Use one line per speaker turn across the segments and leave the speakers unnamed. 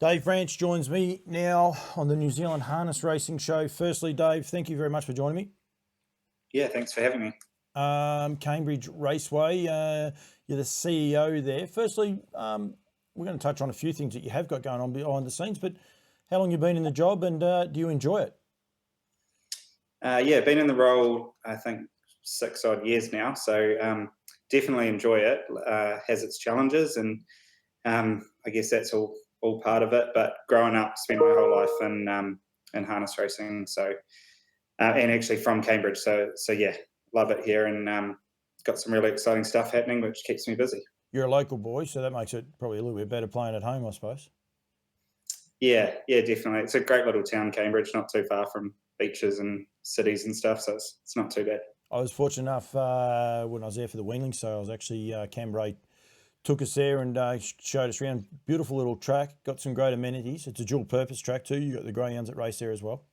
Dave Branch joins me now on the New Zealand Harness Racing Show. Firstly, Dave, thank you very much for joining me.
Yeah, thanks for having me.
Cambridge Raceway, you're the CEO there. Firstly, we're going to touch on a few things that you have got going on behind the scenes, but how long have you been in the job and do you enjoy it?
Yeah, been in the role, I think, 6 odd years now. So definitely enjoy it. Has its challenges and I guess that's all part of it. But growing up, spent my whole life in harness racing. So and actually from Cambridge. So yeah, love it here and got some really exciting stuff happening, which keeps me busy.
You're a local boy, so that makes it probably a little bit better playing at home, I suppose.
Yeah, definitely. It's a great little town, Cambridge, not too far from beaches and cities and stuff. So it's not too bad.
I was fortunate enough when I was there for the Wheeling, so I was actually Cambridge took us there and showed us around. Beautiful little track, got some great amenities. It's a dual purpose track too. You got the greyhounds that race there as well.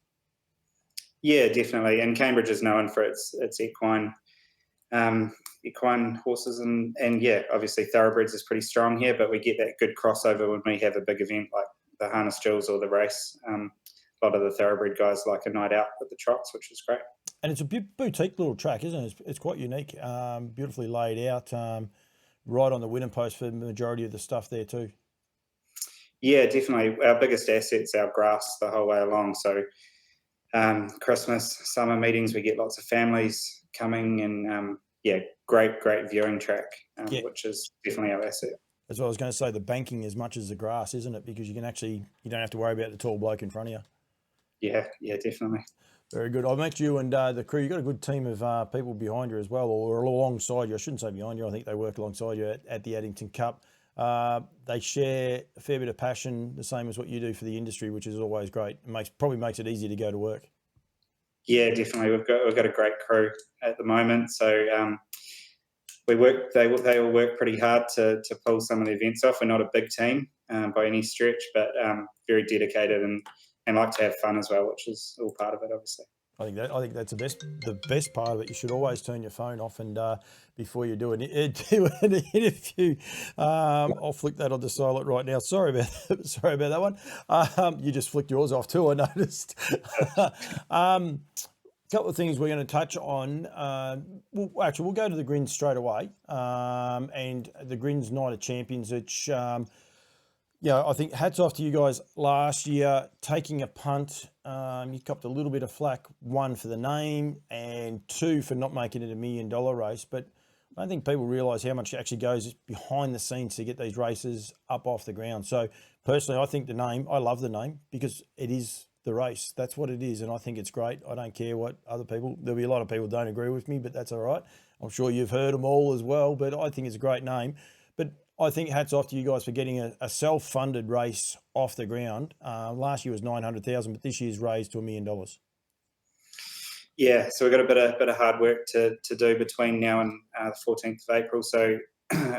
Yeah, definitely. And Cambridge is known for its equine horses and yeah, obviously thoroughbreds is pretty strong here, but we get that good crossover when we have a big event like the Harness Jewels or the race. A lot of the thoroughbred guys like a night out with the trots, which is great.
And it's a boutique little track, isn't it? It's quite unique, beautifully laid out, right on the winning post for the majority of the stuff there too.
Yeah, definitely. Our biggest asset's our grass the whole way along. So Christmas, summer meetings, we get lots of families coming and yeah, great viewing track, which is definitely our asset.
That's what I was going to say, the banking as much as the grass, isn't it? Because you don't have to worry about the tall bloke in front of you.
Yeah, definitely.
Very good. I met you and the crew. You've got a good team of people behind you as well, or alongside you. I shouldn't say behind you. I think they work alongside you at the Addington Cup. They share a fair bit of passion, the same as what you do for the industry, which is always great. It probably makes it easier to go to work.
Yeah, definitely. We've got a great crew at the moment. So we work. They all work pretty hard to pull some of the events off. We're not a big team by any stretch, but very dedicated and like to have fun as well, which is all part of it, obviously.
I think that's the best part of it. You should always turn your phone off and before you do an interview. I'll flick that on the silent right now. Sorry about that one. You just flicked yours off too, I noticed. Couple of things we're going to touch on. We'll go to the Grins straight away. And the Grins Night of Champions, which I think hats off to you guys last year, taking a punt. You copped a little bit of flack, one for the name and two for not making it $1 million race. But I don't think people realise how much actually goes behind the scenes to get these races up off the ground. So personally, I think I love the name because it is the race. That's what it is. And I think it's great. I don't care what there'll be a lot of people who don't agree with me, but that's all right. I'm sure you've heard them all as well, but I think it's a great name. But I think hats off to you guys for getting a self-funded race off the ground. Last year was $900,000, but this year's raised to $1 million.
Yeah, so we've got a bit of hard work to do between now and the 14th of April. So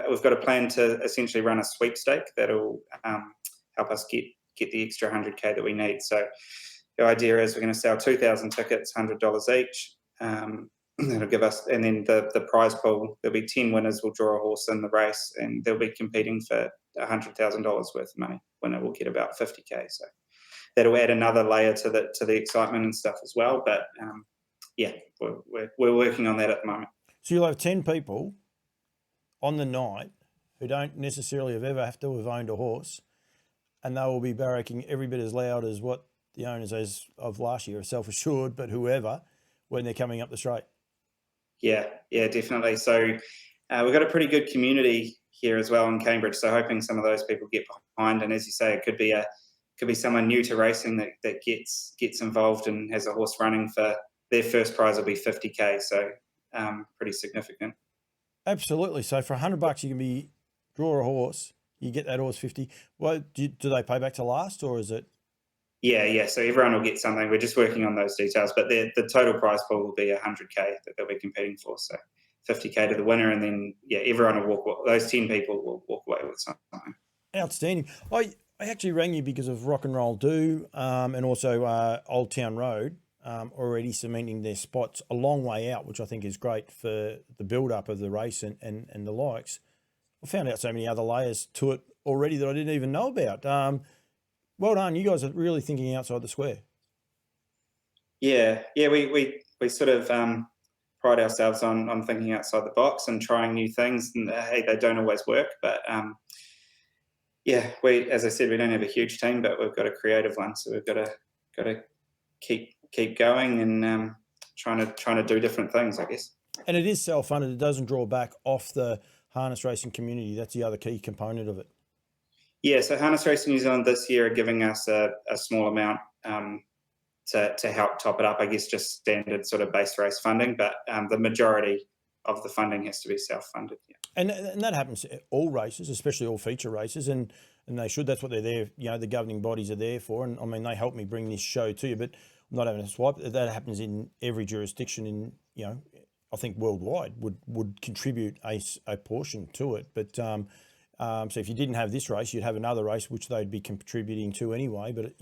we've got a plan to essentially run a sweepstake that'll help us get the extra 100K that we need. So the idea is we're going to sell 2,000 tickets, $100 each. That'll give us, and then the prize pool, there'll be 10 winners. We'll draw a horse in the race, and they'll be competing for $100,000 worth of money. Winner will get about 50K. So that'll add another layer to the excitement and stuff as well. But yeah, we're working on that at the moment.
So you'll have 10 people on the night who don't necessarily have owned a horse, and they will be barracking every bit as loud as what the owners as of last year are self-assured, but whoever, when they're coming up the straight.
Yeah, definitely. So we've got a pretty good community here as well in Cambridge. So hoping some of those people get behind. And as you say, it could be someone new to racing that gets involved and has a horse running. For their first prize will be 50K. So pretty significant.
Absolutely. So for $100, you can draw a horse. You get that horse 50. Well, do they pay back to last, or is it?
Yeah. So everyone will get something. We're just working on those details, but the total prize pool will be 100K that they'll be competing for. So 50K to the winner, and then everyone will those 10 people will walk away with something.
Outstanding. I actually rang you because of Rock and Roll Do and also Old Town Road already cementing their spots a long way out, which I think is great for the build up of the race and the likes. I found out so many other layers to it already that I didn't even know about. well done. You guys are really thinking outside the square.
Yeah, we sort of pride ourselves on thinking outside the box and trying new things. And hey, they don't always work, but yeah, as I said, we don't have a huge team, but we've got a creative one, so we've got to keep going and trying to do different things, I guess.
And it is self-funded. It doesn't draw back off the harness racing community. That's the other key component of it.
Yeah, so Harness Racing New Zealand this year are giving us a small amount to help top it up, I guess, just standard sort of base race funding, but the majority of the funding has to be self-funded. Yeah.
And that happens at all races, especially all feature races, and they should. That's what they're there. The governing bodies are there for. And I mean, they help me bring this show to you, but I'm not having a swipe. That happens in every jurisdiction in, I think worldwide would contribute a portion to it. But so if you didn't have this race, you'd have another race which they'd be contributing to anyway. But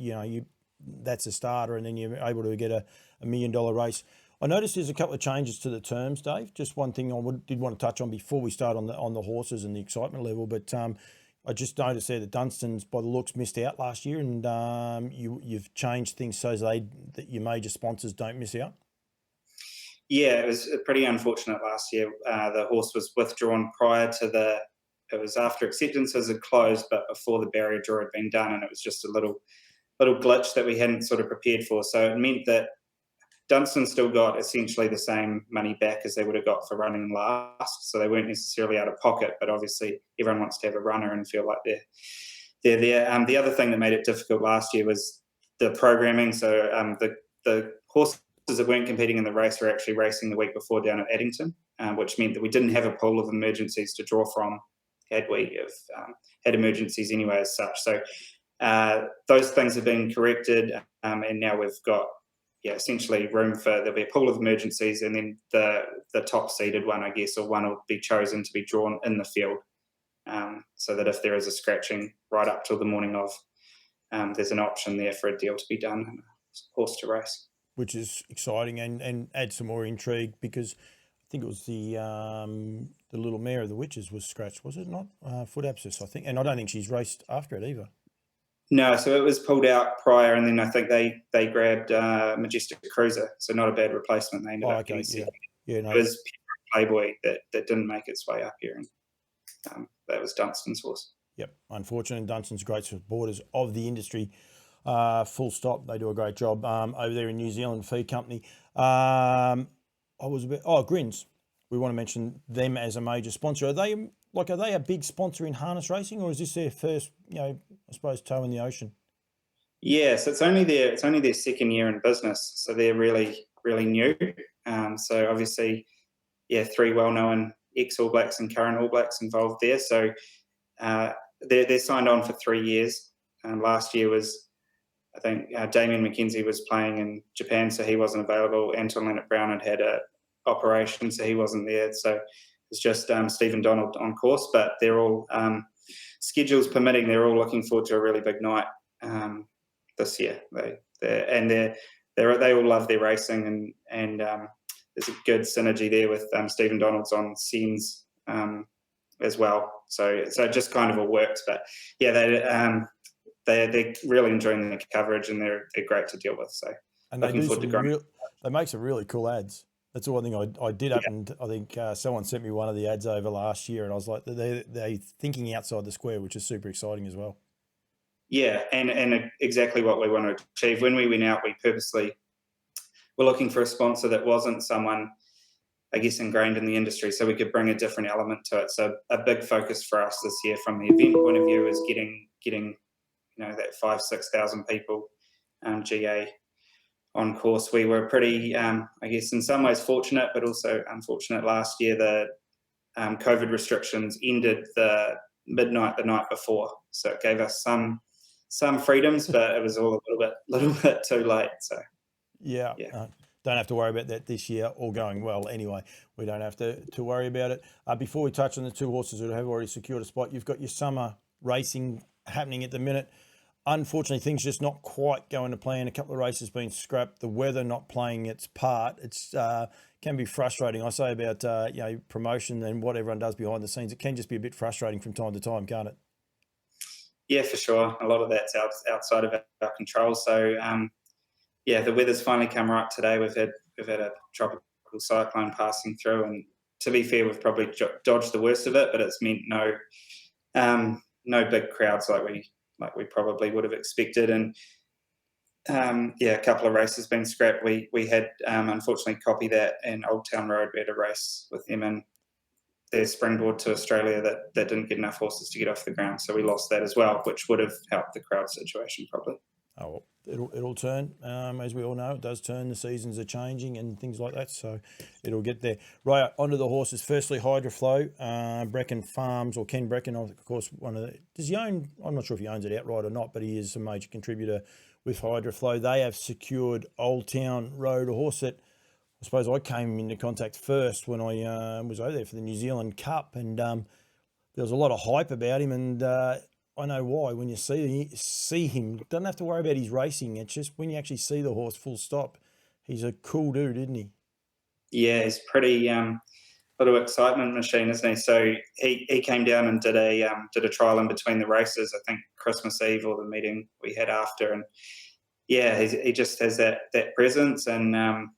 that's a starter, and then you're able to get a $1 million race. I noticed there's a couple of changes to the terms, Dave. Just one thing I did want to touch on before we start on the horses and the excitement level, but I just noticed there that Dunstan's, by the looks, missed out last year, and you've changed things so that your major sponsors don't miss out.
Yeah, it was pretty unfortunate last year. The horse was withdrawn prior to it was after acceptances had closed, but before the barrier draw had been done, and it was just a little glitch that we hadn't sort of prepared for. So it meant that Dunstan still got essentially the same money back as they would have got for running last. So they weren't necessarily out of pocket, but obviously everyone wants to have a runner and feel like they're there. The other thing that made it difficult last year was the programming. So the horses that weren't competing in the race were actually racing the week before down at Addington, which meant that we didn't have a pool of emergencies to draw from had we have had emergencies anyway as such. So those things have been corrected, and now we've got essentially room for, there'll be a pool of emergencies, and then the top seeded one, I guess, or one will be chosen to be drawn in the field, so that if there is a scratching right up till the morning of, there's an option there for a deal to be done and a horse to race.
Which is exciting and adds some more intrigue, because I think it was the little mare of the Witches was scratched, was it not? Foot abscess, I think, and I don't think she's raced after it either.
No, so it was pulled out prior, and then I think they grabbed Majestic Cruiser, so not a bad replacement. They ended up getting second. Yeah, no. It was Playboy that didn't make its way up here, and that was Dunstan's horse.
Yep, unfortunately, Dunstan's great supporters of the industry. Full stop. They do a great job over there in New Zealand Feed Company. Grins. We want to mention them as a major sponsor. Are they a big sponsor in harness racing, or is this their first, I suppose, toe in the ocean?
Yeah, so it's only their second year in business, so they're really new. So obviously, three well-known ex-All Blacks and current All Blacks involved there. So they're signed on for 3 years. Last year was, I think, Damien McKenzie was playing in Japan, so he wasn't available. Anton Leonard-Brown had a operation, so he wasn't there. So it's just Stephen Donald on course, but they're all, schedules permitting, they're all looking forward to a really big night this year. They all love their racing, and there's a good synergy there with Stephen Donald's on scenes as well. So it just kind of all works. But yeah, they're really enjoying the coverage, and they're great to deal with. So
and looking forward to growing. They make some really cool ads. That's the one thing I did up, and I think someone sent me one of the ads over last year, and I was like, they're thinking outside the square, which is super exciting as well.
Yeah, and exactly what we want to achieve. When we went out, we purposely were looking for a sponsor that wasn't someone, I guess, ingrained in the industry, so we could bring a different element to it. So a big focus for us this year from the event point of view is getting that 5,000-6,000 people GA on course. We were pretty, I guess, in some ways fortunate, but also unfortunate last year. The COVID restrictions ended the midnight the night before, so it gave us some freedoms, but it was all a little bit too late. So
yeah. Don't have to worry about that this year, all going well anyway. We don't have to worry about it. Before we touch on the two horses that have already secured a spot, you've got your summer racing happening at the minute. Unfortunately, things just not quite going to plan. A couple of races being scrapped, the weather not playing its part. It's can be frustrating. I say about promotion and what everyone does behind the scenes. It can just be a bit frustrating from time to time, can't it?
Yeah, for sure. A lot of that's outside of our control. So yeah, the weather's finally come right today. We've had a tropical cyclone passing through, and to be fair, we've probably dodged the worst of it, but it's meant no big crowds like we probably would have expected. And yeah, a couple of races been scrapped. We had unfortunately Copy That and Old Town Road. We had a race with them and their springboard to Australia that didn't get enough horses to get off the ground, so we lost that as well, which would have helped the crowd situation probably.
Oh, it'll turn. As we all know, it does turn. The seasons are changing and things like that, so it'll get there. Right, onto the horses. Firstly, Hydroflow, Brecken Farms, or Ken Brecken, of course, does he own, I'm not sure if he owns it outright or not, but he is a major contributor with Hydroflow. They have secured Old Town Road, a horse that I suppose I came into contact first when I was over there for the New Zealand Cup, and there was a lot of hype about him, and I know why. When you see him, don't have to worry about his racing. It's just when you actually see the horse, full stop. He's a cool dude, isn't he?
Yeah, he's pretty little excitement machine, isn't he? So he came down and did a trial in between the races. I think Christmas Eve or the meeting we had after, and yeah, he just has that presence, and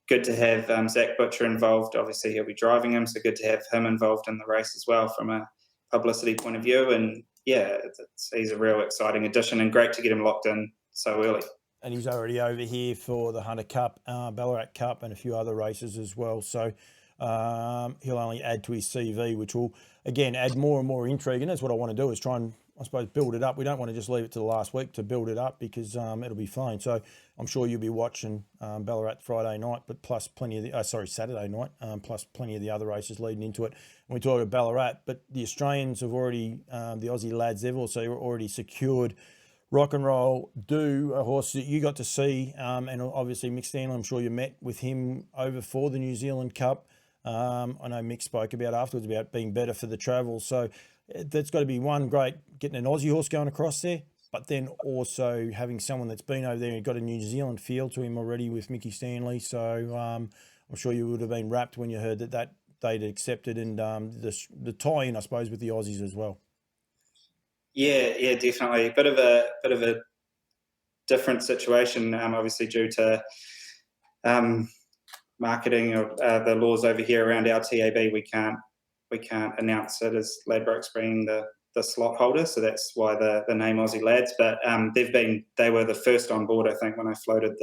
good to have Zach Butcher involved. Obviously, he'll be driving him, so good to have him involved in the race as well from a publicity point of view. And yeah, he's a real exciting addition, and great to get him locked in so early.
And he's already over here for the Hunter Cup, Ballarat Cup, and a few other races as well. So he'll only add to his CV, which will, again, add more and more intrigue. And that's what I want to do, is try and, I suppose, build it up. We don't want to just leave it to the last week to build it up, because it'll be fine. So I'm sure you'll be watching Ballarat Friday night, but plus plenty of the, Saturday night, plus plenty of the other races leading into it. And we talk about Ballarat, but the Australians have already, the Aussie lads, they've also already secured Rock and Roll Do, a horse that you got to see, and obviously Mick Stanley, I'm sure you met with him over for the New Zealand Cup. I know Mick spoke about afterwards about being better for the travel. So that's got to be one great, getting an Aussie horse going across there, but then also having someone that's been over there and got a New Zealand feel to him already with Mickey Stanley. So I'm sure you would have been rapt when you heard that they'd accepted, and the tie-in, I suppose, with the Aussies as well.
Yeah, definitely. Bit of a different situation, obviously due to marketing or the laws over here around our TAB. We can't announce it as Ladbrokes being the slot holder, so that's why the name Aussie Lads. But they were the first on board, I think, when I floated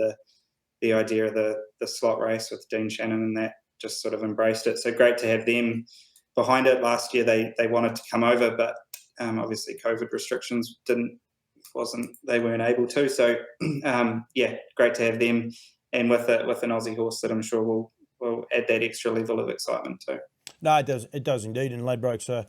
the idea of the slot race with Dean Shannon, and that just sort of embraced it. So great to have them behind it. Last year they wanted to come over, but obviously COVID restrictions they weren't able to. So yeah, great to have them, and with an Aussie horse that I'm sure will add that extra level of excitement too.
No, it does indeed. And Ladbrokes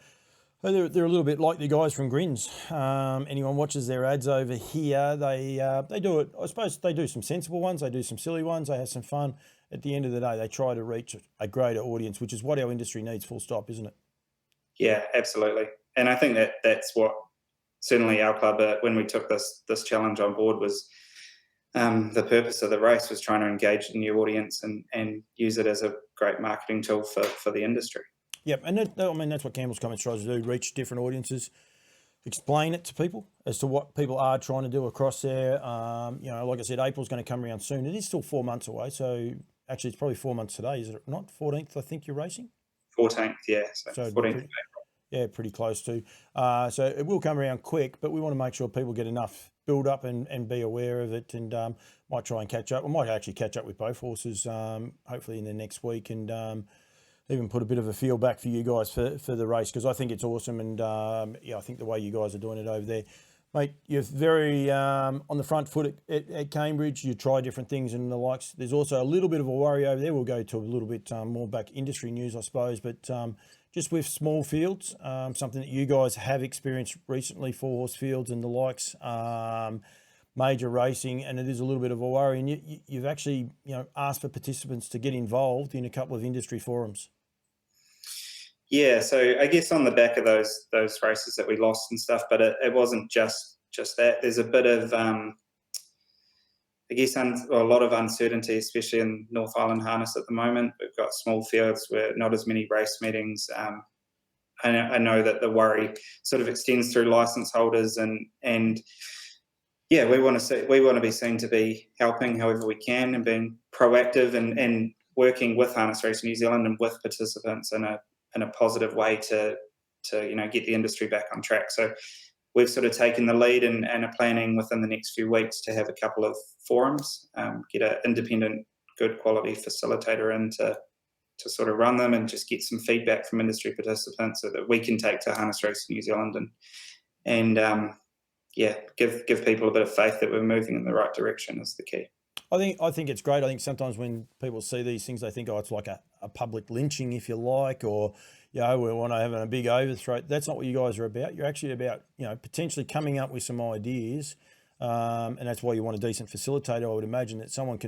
they're a little bit like the guys from Grins. Anyone watches their ads over here, they do it. I suppose they do some sensible ones, they do some silly ones, they have some fun. At the end of the day, they try to reach a greater audience, which is what our industry needs, full stop, isn't it?
Yeah, absolutely. And I think that's what certainly our club, when we took this challenge on board, was the purpose of the race was trying to engage a new audience and use it as a great marketing tool for the industry.
Yep, and that's what Campbell's Comments tries to do: reach different audiences, explain it to people as to what people are trying to do across there. Like I said, April's going to come around soon. It is still 4 months away, so actually it's probably 4 months today, is it not? 14th, I think you're racing.
14th, yeah. So 14th.
Yeah, pretty close to. So it will come around quick, but we want to make sure people get enough build up and be aware of it, and might try and catch up. We might actually catch up with both horses, hopefully in the next week, and even put a bit of a feel back for you guys for the race, because I think it's awesome, and I think the way you guys are doing it over there, mate, you're very on the front foot at Cambridge. You try different things and the likes. There's also a little bit of a worry over there. We'll go to a little bit more back industry news, I suppose, but just with small fields, something that you guys have experienced recently, 4-horse fields and the likes, major racing, and it is a little bit of a worry. And you've actually asked for participants to get involved in a couple of industry forums.
Yeah, so I guess on the back of those races that we lost and stuff, but it wasn't just that. There's a bit of a lot of uncertainty, especially in North Island harness at the moment. We've got small fields, where not as many race meetings. I know that the worry sort of extends through license holders, and yeah, we want to be seen to be helping however we can and being proactive and working with Harness Racing New Zealand and with participants in a positive way to get the industry back on track. So we've sort of taken the lead and are planning within the next few weeks to have a couple of forums, get an independent, good quality facilitator in to sort of run them and just get some feedback from industry participants so that we can take to Harness Racing New Zealand and give people a bit of faith that we're moving in the right direction is the key.
I think it's great. I think sometimes when people see these things, they think, oh, it's like a public lynching, if you like, or, we want to have a big overthrow. That's not what you guys are about. You're actually about, potentially coming up with some ideas. And that's why you want a decent facilitator. I would imagine that someone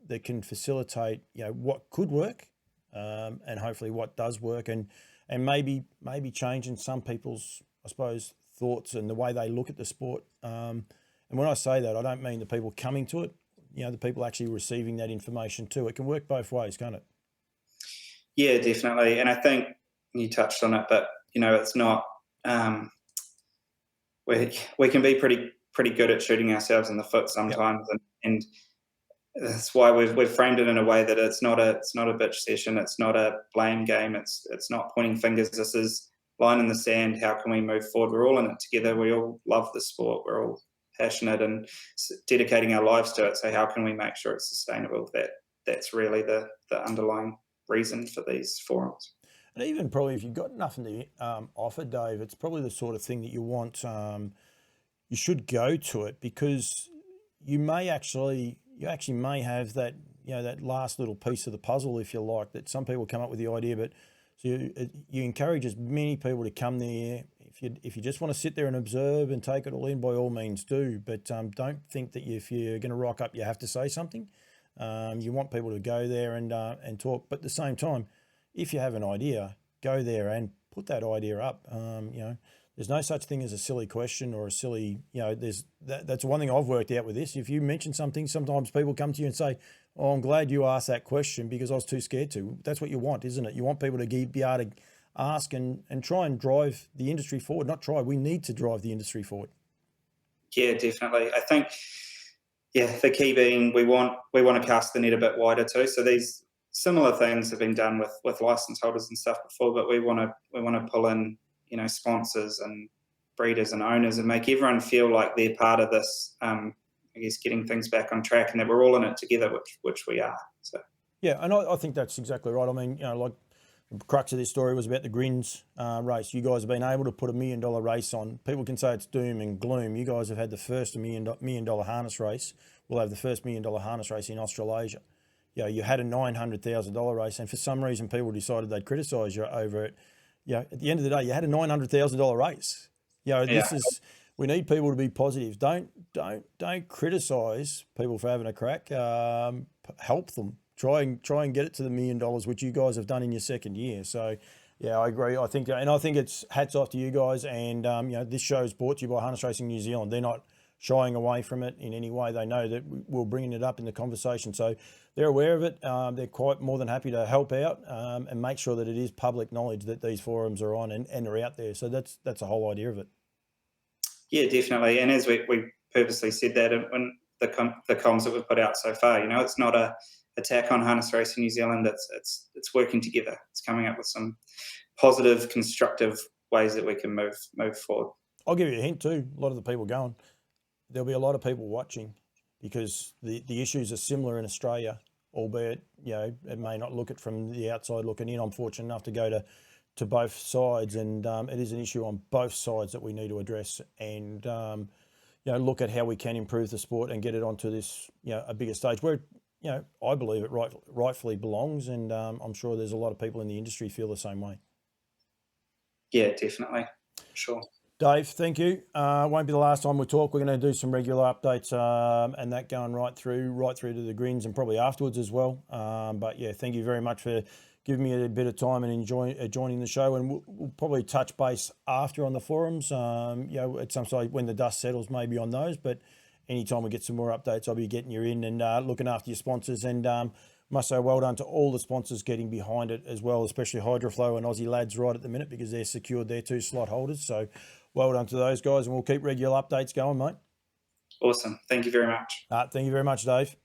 that can facilitate, what could work, and hopefully what does work, and maybe changing some people's, I suppose, thoughts and the way they look at the sport. And when I say that, I don't mean the people coming to it, the people actually receiving that information too. It can work both ways, can't it?
Yeah, definitely. And I think you touched on it, but it's not. We can be pretty good at shooting ourselves in the foot sometimes, yep. and that's why we've framed it in a way that it's not a bitch session. It's not a blame game. It's not pointing fingers. This is line in the sand. How can we move forward? We're all in it together. We all love the sport. We're all passionate and dedicating our lives to it. So how can we make sure it's sustainable? That's really the underlying reason for these forums.
And even probably if you've got nothing to offer, Dave, it's probably the sort of thing that you want. You should go to it because you actually may have that, that last little piece of the puzzle, if you like, that some people come up with the idea, but so you encourage as many people to come there. If you just want to sit there and observe and take it all in, by all means do. But don't think that if you're going to rock up, you have to say something. You want people to go there and talk. But at the same time, if you have an idea, go there and put that idea up. There's no such thing as a silly question or a silly, that's one thing I've worked out with this. If you mention something, sometimes people come to you and say, oh, I'm glad you asked that question because I was too scared to. That's what you want, isn't it? You want people to be able to ask and try and drive the industry forward. Not try, we need to drive the industry forward.
Yeah, definitely. I think, the key being we want to cast the net a bit wider too. So these similar things have been done with license holders and stuff before, but we want to pull in, sponsors and breeders and owners and make everyone feel like they're part of this, getting things back on track and that we're all in it together, which we are. So
yeah, and I think that's exactly right. I mean, like the crux of this story was about the Grins race. You guys have been able to put $1 million race on. People can say it's doom and gloom. You guys have had the first $1 million harness race. We'll have the first $1 million harness race in Australasia. You had a $900,000 race, and for some reason people decided they'd criticise you over it. At the end of the day, you had a $900,000 race. We need people to be positive. Don't criticise people for having a crack. Help them. Try and get it to the $1 million, which you guys have done in your second year. So, yeah, I agree. I think it's hats off to you guys. And this show is brought to you by Harness Racing New Zealand. They're not shying away from it in any way. They know that we're bringing it up in the conversation. So they're aware of it. They're quite more than happy to help out and make sure that it is public knowledge that these forums are on and are out there. So that's the whole idea of it. Yeah,
definitely. And as we purposely said that in the comms that we've put out so far, it's not a attack on Harness Racing New Zealand. It's working together. It's coming up with some positive, constructive ways that we can move forward.
I'll give you a hint too. A lot of the people going, there'll be a lot of people watching because the issues are similar in Australia, albeit, it may not look it from the outside looking in. I'm fortunate enough to go to both sides, and it is an issue on both sides that we need to address and, look at how we can improve the sport and get it onto this, a bigger stage where, I believe it rightfully belongs. And I'm sure there's a lot of people in the industry feel the same way.
Yeah, definitely. Sure.
Dave, thank you. Won't be the last time we talk. We're going to do some regular updates and that going right through to the Grins and probably afterwards as well. But yeah, thank you very much for giving me a bit of time and joining the show. And we'll probably touch base after on the forums, at some stage when the dust settles, maybe on those. But anytime we get some more updates, I'll be getting you in and looking after your sponsors and must say well done to all the sponsors getting behind it as well, especially Hydroflow and Aussie Lads right at the minute, because they're secured their 2 slot holders. So well done to those guys, and we'll keep regular updates going, mate.
Awesome. Thank you very much.
Thank you very much, Dave.